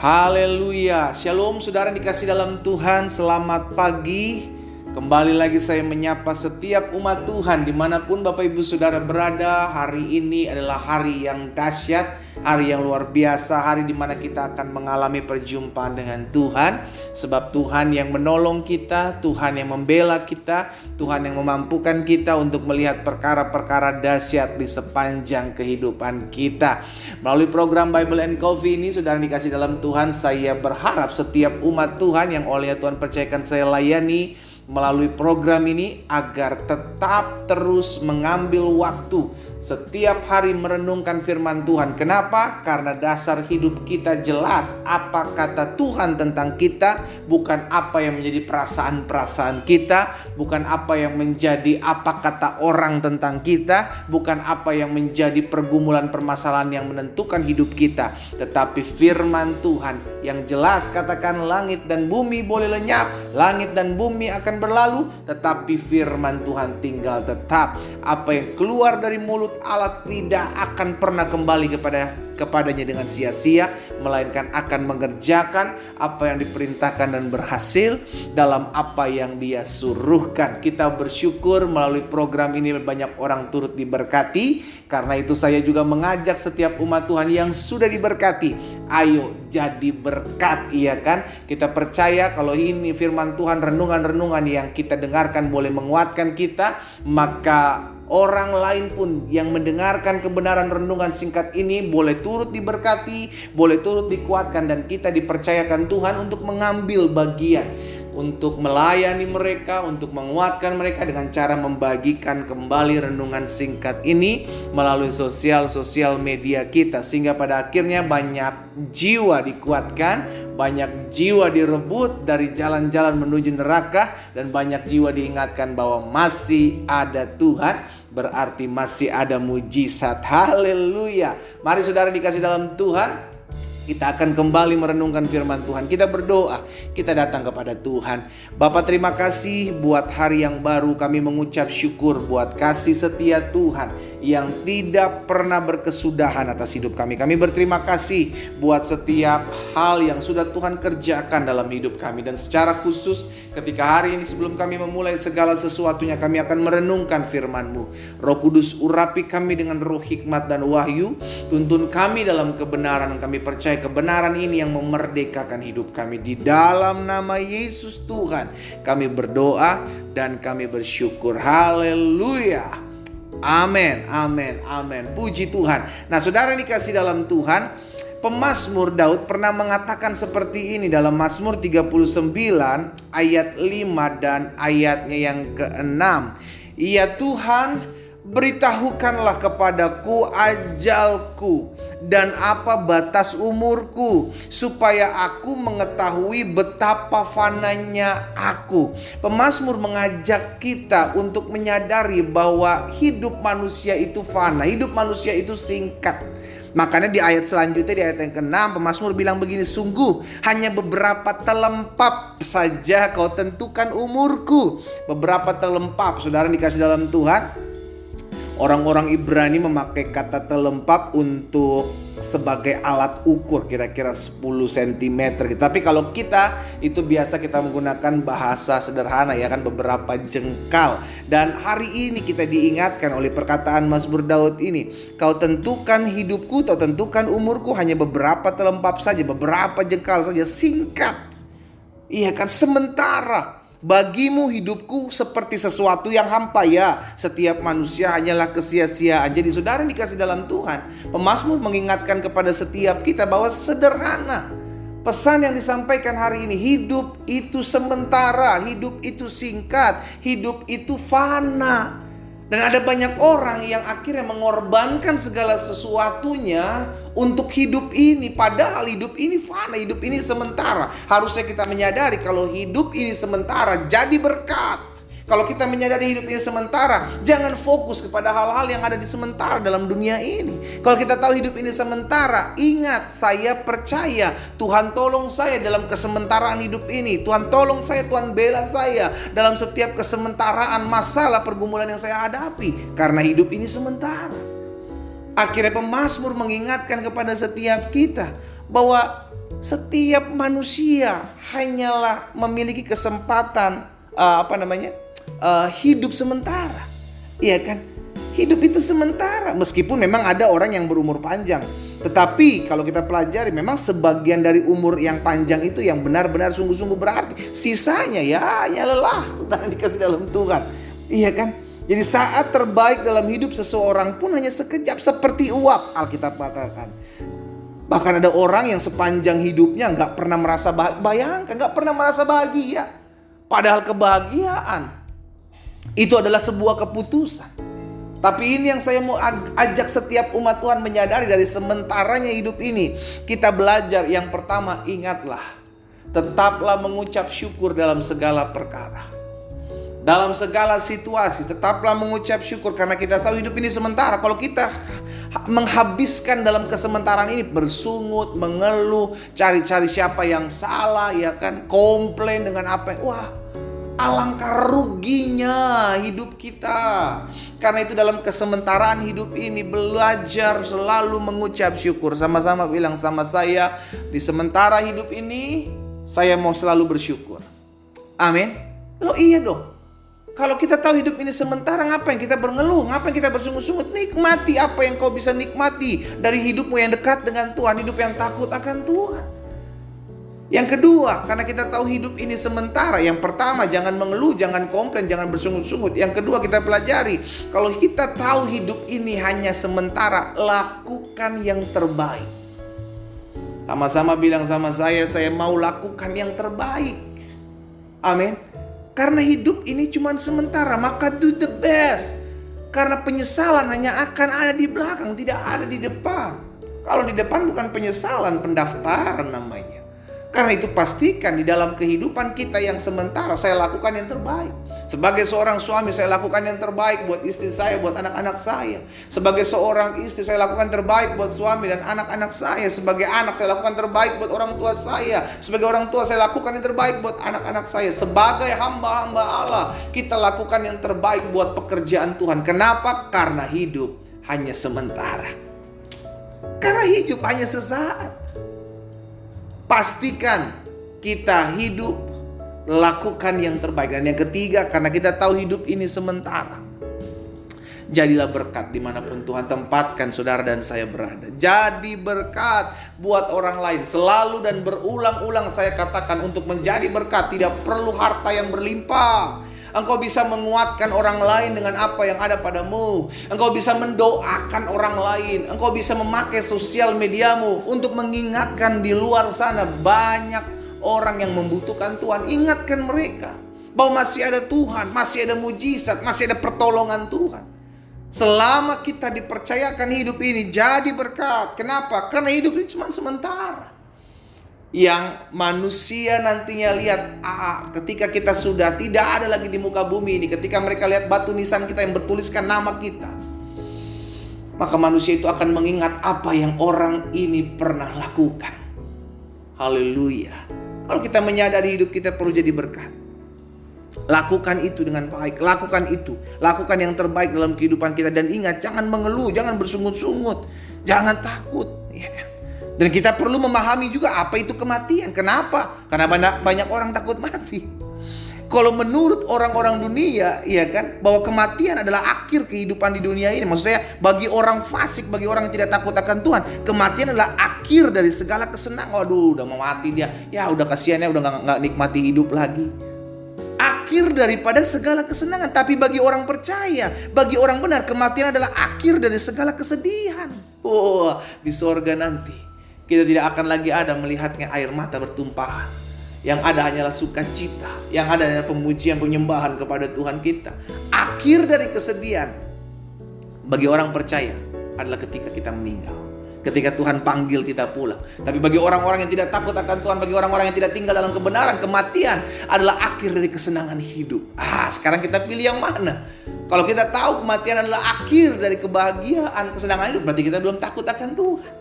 Haleluya, shalom saudara dikasih dalam Tuhan, selamat pagi. Kembali lagi saya menyapa setiap umat Tuhan dimanapun Bapak Ibu Saudara berada. Hari ini adalah hari yang dahsyat, hari yang luar biasa, hari dimana kita akan mengalami perjumpaan dengan Tuhan. Sebab Tuhan yang menolong kita, Tuhan yang membela kita, Tuhan yang memampukan kita untuk melihat perkara-perkara dahsyat di sepanjang kehidupan kita. Melalui program Bible and Coffee ini, saudara dikasih dalam Tuhan, saya berharap setiap umat Tuhan yang oleh Tuhan percayakan saya layani melalui program ini agar tetap terus mengambil waktu setiap hari merenungkan firman Tuhan. Kenapa? Karena dasar hidup kita jelas apa kata Tuhan tentang kita, bukan apa yang menjadi perasaan-perasaan kita, bukan apa yang menjadi apa kata orang tentang kita, bukan apa yang menjadi pergumulan permasalahan yang menentukan hidup kita, tetapi firman Tuhan yang jelas. Katakan langit dan bumi boleh lenyap, langit dan bumi akan berlalu, tetapi firman Tuhan tinggal tetap. Apa yang keluar dari mulut Allah tidak akan pernah kembali kepadanya dengan sia-sia, melainkan akan mengerjakan apa yang diperintahkan dan berhasil dalam apa yang Dia suruhkan. Kita bersyukur melalui program ini banyak orang turut diberkati. Karena itu saya juga mengajak setiap umat Tuhan yang sudah diberkati, ayo jadi berkat, iya kan? Kita percaya kalau ini firman Tuhan, renungan-renungan yang kita dengarkan boleh menguatkan kita, maka orang lain pun yang mendengarkan kebenaran renungan singkat ini boleh turut diberkati, boleh turut dikuatkan, dan kita dipercayakan Tuhan untuk mengambil bagian, untuk melayani mereka, untuk menguatkan mereka dengan cara membagikan kembali renungan singkat ini melalui sosial media kita, sehingga pada akhirnya banyak jiwa dikuatkan, banyak jiwa direbut dari jalan-jalan menuju neraka, dan banyak jiwa diingatkan bahwa masih ada Tuhan, berarti masih ada mujizat. Haleluya. Mari saudara dikasih dalam Tuhan, kita akan kembali merenungkan firman Tuhan. Kita berdoa, kita datang kepada Tuhan. Bapa, terima kasih buat hari yang baru. Kami mengucap syukur buat kasih setia Tuhan yang tidak pernah berkesudahan atas hidup kami. Kami berterima kasih buat setiap hal yang sudah Tuhan kerjakan dalam hidup kami. Dan secara khusus ketika hari ini sebelum kami memulai segala sesuatunya, kami akan merenungkan firman-Mu. Roh Kudus, urapi kami dengan roh hikmat dan wahyu. Tuntun kami dalam kebenaran. Kami percaya kebenaran ini yang memerdekakan hidup kami. Di dalam nama Yesus Tuhan kami berdoa dan kami bersyukur. Haleluya. Amin, amin, amin. Puji Tuhan. Nah, saudara dikasih dalam Tuhan, pemazmur Daud pernah mengatakan seperti ini dalam Mazmur 39 ayat 5 dan ayatnya yang ke-6. Ya Tuhan, beritahukanlah kepadaku ajalku dan apa batas umurku, supaya aku mengetahui betapa fananya aku. Pemazmur mengajak kita untuk menyadari bahwa hidup manusia itu fana, hidup manusia itu singkat. Makanya di ayat selanjutnya, di ayat yang ke-6, pemazmur bilang begini, sungguh hanya beberapa telempap saja kau tentukan umurku. Beberapa telempap, saudara dikasih dalam Tuhan. Orang-orang Ibrani memakai kata telempap untuk sebagai alat ukur kira-kira 10 cm. Tapi kalau kita itu biasa kita menggunakan bahasa sederhana, ya kan, beberapa jengkal. Dan hari ini kita diingatkan oleh perkataan Mazmur Daud ini, kau tentukan hidupku, kau tentukan umurku hanya beberapa telempap saja, beberapa jengkal saja, singkat. Iya kan, sementara. Bagimu hidupku seperti sesuatu yang hampa, ya. Setiap manusia hanyalah kesia-siaan. Jadi saudara dikasih dalam Tuhan, pemazmur mengingatkan kepada setiap kita bahwa sederhana. Pesan yang disampaikan hari ini, hidup itu sementara, hidup itu singkat, hidup itu fana. Dan ada banyak orang yang akhirnya mengorbankan segala sesuatunya untuk hidup ini. Padahal hidup ini fana, hidup ini sementara. Harusnya kita menyadari kalau hidup ini sementara, jadi berkat. Kalau kita menyadari hidup ini sementara, jangan fokus kepada hal-hal yang ada di sementara dalam dunia ini. Kalau kita tahu hidup ini sementara, ingat, saya percaya Tuhan tolong saya dalam kesementaraan hidup ini. Tuhan tolong saya, Tuhan bela saya dalam setiap kesementaraan masalah pergumulan yang saya hadapi. Karena hidup ini sementara. Akhirnya pemazmur mengingatkan kepada setiap kita bahwa Setiap manusia hanyalah memiliki kesempatan hidup sementara. Iya kan? Hidup itu sementara. Meskipun memang ada orang yang berumur panjang, tetapi kalau kita pelajari memang sebagian dari umur yang panjang itu yang benar-benar sungguh-sungguh berarti. Sisanya ya lelah sudah dikasih dalam Tuhan. Iya kan? Jadi saat terbaik dalam hidup seseorang pun hanya sekejap, seperti uap, Alkitab katakan. Bahkan ada orang yang sepanjang hidupnya gak pernah merasa bahagia. Bayangkan, gak pernah merasa bahagia. Padahal kebahagiaan itu adalah sebuah keputusan. Tapi ini yang saya mau ajak setiap umat Tuhan menyadari dari sementaranya hidup ini. Kita belajar yang pertama, ingatlah, tetaplah mengucap syukur dalam segala perkara. Dalam segala situasi tetaplah mengucap syukur, karena kita tahu hidup ini sementara. Kalau kita menghabiskan dalam kesementaraan ini bersungut, mengeluh, cari-cari siapa yang salah, ya kan, komplain dengan apa, wah, alangkah ruginya hidup kita. Karena itu dalam kesementaraan hidup ini belajar selalu mengucap syukur. Sama-sama bilang sama saya, di sementara hidup ini saya mau selalu bersyukur. Amin. Loh iya dong. Kalau kita tahu hidup ini sementara, ngapain kita mengeluh? Ngapain kita bersungut-sungut? Nikmati apa yang kau bisa nikmati dari hidupmu yang dekat dengan Tuhan, hidup yang takut akan Tuhan. Yang kedua, karena kita tahu hidup ini sementara. Yang pertama, jangan mengeluh, jangan komplain, jangan bersungut-sungut. Yang kedua, kita pelajari, kalau kita tahu hidup ini hanya sementara, lakukan yang terbaik. Sama-sama bilang sama saya mau lakukan yang terbaik. Amin. Karena hidup ini cuma sementara, maka do the best. Karena penyesalan hanya akan ada di belakang, tidak ada di depan. Kalau di depan bukan penyesalan, pendaftaran namanya. Karena itu pastikan di dalam kehidupan kita yang sementara, saya lakukan yang terbaik. Sebagai seorang suami, saya lakukan yang terbaik buat istri saya, buat anak-anak saya. Sebagai seorang istri, saya lakukan terbaik buat suami dan anak-anak saya. Sebagai anak, saya lakukan terbaik buat orang tua saya. Sebagai orang tua, saya lakukan yang terbaik buat anak-anak saya. Sebagai hamba-hamba Allah, kita lakukan yang terbaik buat pekerjaan Tuhan. Kenapa? Karena hidup hanya sementara. Karena hidup hanya sesaat. Pastikan kita hidup, lakukan yang terbaik. Dan yang ketiga, karena kita tahu hidup ini sementara, jadilah berkat dimanapun Tuhan tempatkan saudara dan saya berada. Jadi berkat buat orang lain. Selalu dan berulang-ulang saya katakan, untuk menjadi berkat tidak perlu harta yang berlimpah. Engkau bisa menguatkan orang lain dengan apa yang ada padamu. Engkau bisa mendoakan orang lain. Engkau bisa memakai sosial mediamu untuk mengingatkan di luar sana banyak orang yang membutuhkan Tuhan. Ingatkan mereka bahwa masih ada Tuhan, masih ada mujizat, masih ada pertolongan Tuhan. Selama kita dipercayakan hidup ini, jadi berkat. Kenapa? Karena hidup ini cuma sementara. Yang manusia nantinya lihat, ketika kita sudah tidak ada lagi di muka bumi ini, ketika mereka lihat batu nisan kita yang bertuliskan nama kita, maka manusia itu akan mengingat apa yang orang ini pernah lakukan. Haleluya. Kalau kita menyadari hidup kita perlu jadi berkat, lakukan itu dengan baik. Lakukan itu, lakukan yang terbaik dalam kehidupan kita. Dan ingat, jangan mengeluh, jangan bersungut-sungut, jangan takut, ya kan? Dan kita perlu memahami juga apa itu kematian. Kenapa? Karena banyak orang takut mati. Kalau menurut orang-orang dunia, ya kan, bahwa kematian adalah akhir kehidupan di dunia ini. Maksud saya, bagi orang fasik, bagi orang yang tidak takut akan Tuhan, kematian adalah akhir dari segala kesenangan. Waduh, udah mau mati dia. Ya udah kasihannya, udah gak nikmati hidup lagi. Akhir daripada segala kesenangan. Tapi bagi orang percaya, bagi orang benar, kematian adalah akhir dari segala kesedihan. Di sorga nanti kita tidak akan lagi ada melihatnya air mata bertumpahan. Yang ada hanyalah sukacita. Yang ada hanyalah pemujian, penyembahan kepada Tuhan kita. Akhir dari kesedihan bagi orang percaya adalah ketika kita meninggal, ketika Tuhan panggil kita pulang. Tapi bagi orang-orang yang tidak takut akan Tuhan, bagi orang-orang yang tidak tinggal dalam kebenaran, kematian adalah akhir dari kesenangan hidup. Sekarang kita pilih yang mana? Kalau kita tahu kematian adalah akhir dari kebahagiaan, kesenangan hidup, berarti kita belum takut akan Tuhan.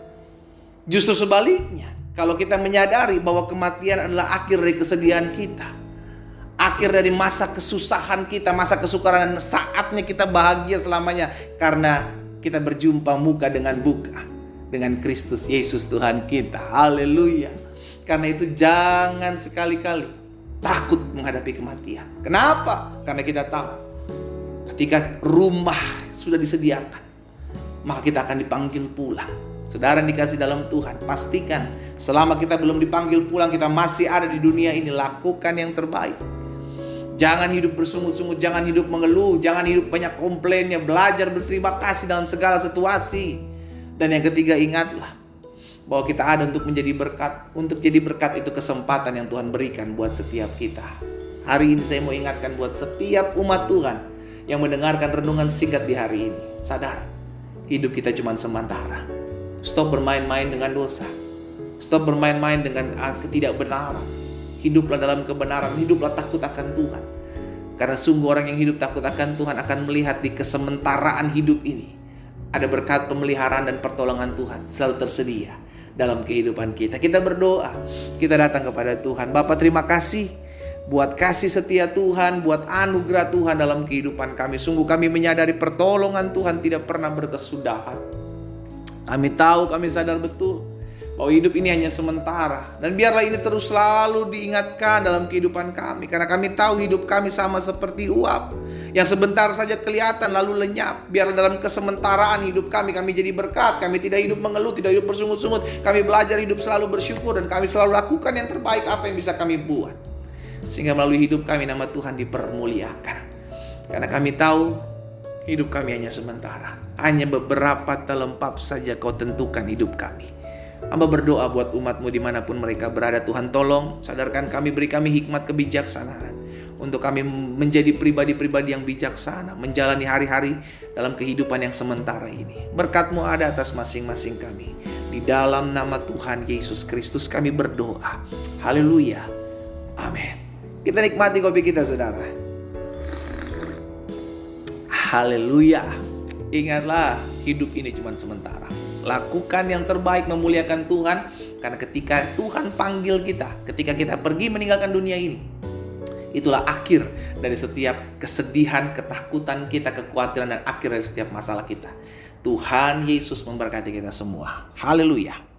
Justru sebaliknya, kalau kita menyadari bahwa kematian adalah akhir dari kesedihan kita, akhir dari masa kesusahan kita, masa kesukaran, dan saatnya kita bahagia selamanya, karena kita berjumpa muka dengan muka dengan Kristus Yesus Tuhan kita. Haleluya. Karena itu jangan sekali-kali takut menghadapi kematian. Kenapa? Karena kita tahu ketika rumah sudah disediakan, maka kita akan dipanggil pulang. Saudara yang dikasih dalam Tuhan, pastikan selama kita belum dipanggil pulang, kita masih ada di dunia ini, lakukan yang terbaik. Jangan hidup bersungut-sungut, jangan hidup mengeluh, jangan hidup banyak komplainnya. Belajar berterima kasih dalam segala situasi. Dan yang ketiga, ingatlah bahwa kita ada untuk menjadi berkat. Untuk jadi berkat itu kesempatan yang Tuhan berikan buat setiap kita. Hari ini saya mau ingatkan buat setiap umat Tuhan yang mendengarkan renungan singkat di hari ini. Sadar, hidup kita cuma sementara. Stop bermain-main dengan dosa. Stop bermain-main dengan ketidakbenaran. Hiduplah dalam kebenaran, hiduplah takut akan Tuhan. Karena sungguh orang yang hidup takut akan Tuhan akan melihat di kesementaraan hidup ini ada berkat pemeliharaan dan pertolongan Tuhan selalu tersedia dalam kehidupan kita. Kita berdoa, kita datang kepada Tuhan. Bapa, terima kasih buat kasih setia Tuhan, buat anugerah Tuhan dalam kehidupan kami. Sungguh kami menyadari pertolongan Tuhan tidak pernah berkesudahan. Kami tahu, kami sadar betul bahwa hidup ini hanya sementara. Dan biarlah ini terus selalu diingatkan dalam kehidupan kami. Karena kami tahu hidup kami sama seperti uap yang sebentar saja kelihatan lalu lenyap. Biarlah dalam kesementaraan hidup kami jadi berkat. Kami tidak hidup mengeluh, tidak hidup bersungut-sungut. Kami belajar hidup selalu bersyukur. Dan kami selalu lakukan yang terbaik apa yang bisa kami buat. Sehingga melalui hidup kami nama Tuhan dipermuliakan. Karena kami tahu hidup kami hanya sementara. Hanya beberapa telempap saja Kau tentukan hidup kami. Hamba berdoa buat umat-Mu dimanapun mereka berada. Tuhan tolong sadarkan kami, beri kami hikmat kebijaksanaan untuk kami menjadi pribadi-pribadi yang bijaksana, menjalani hari-hari dalam kehidupan yang sementara ini. Berkat-Mu ada atas masing-masing kami. Di dalam nama Tuhan Yesus Kristus kami berdoa. Haleluya. Amin. Kita nikmati kopi kita, saudara. Haleluya. Ingatlah, hidup ini cuma sementara. Lakukan yang terbaik, memuliakan Tuhan. Karena ketika Tuhan panggil kita, ketika kita pergi meninggalkan dunia ini, itulah akhir dari setiap kesedihan, ketakutan kita, kekhawatiran, dan akhir dari setiap masalah kita. Tuhan Yesus memberkati kita semua. Haleluya.